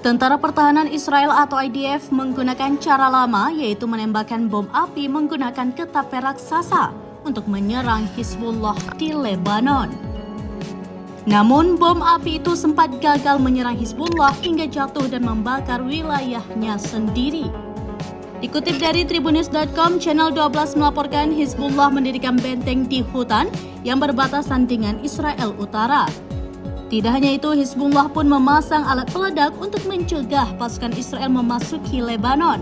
Tentara Pertahanan Israel atau IDF menggunakan cara lama, yaitu menembakkan bom api menggunakan ketapel raksasa untuk menyerang Hizbullah di Lebanon. Namun, bom api itu sempat gagal menyerang Hizbullah hingga jatuh dan membakar wilayahnya sendiri. Dikutip dari Tribunnews.com, Channel 12 melaporkan Hizbullah mendirikan benteng di hutan yang berbatasan dengan Israel Utara. Tidak hanya itu, Hizbullah pun memasang alat peledak untuk mencegah pasukan Israel memasuki Lebanon.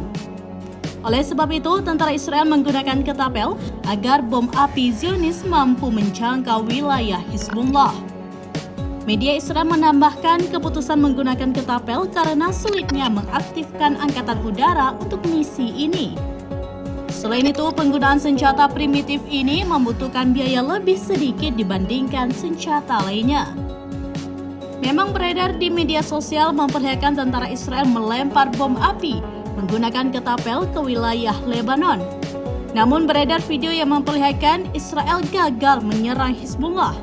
Oleh sebab itu, tentara Israel menggunakan ketapel agar bom api Zionis mampu menjangkau wilayah Hizbullah. Media Israel menambahkan keputusan menggunakan ketapel karena sulitnya mengaktifkan angkatan udara untuk misi ini. Selain itu, penggunaan senjata primitif ini membutuhkan biaya lebih sedikit dibandingkan senjata lainnya. Memang beredar di media sosial memperlihatkan tentara Israel melempar bom api menggunakan ketapel ke wilayah Lebanon. Namun beredar video yang memperlihatkan Israel gagal menyerang Hizbullah.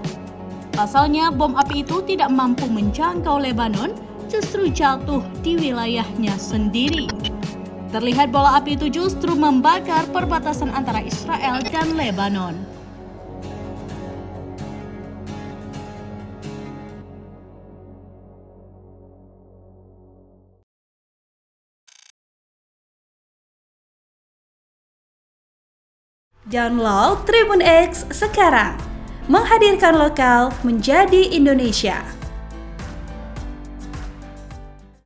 Pasalnya, bom api itu tidak mampu menjangkau Lebanon, justru jatuh di wilayahnya sendiri. Terlihat bola api itu justru membakar perbatasan antara Israel dan Lebanon. Download Tribun X sekarang, menghadirkan lokal menjadi Indonesia.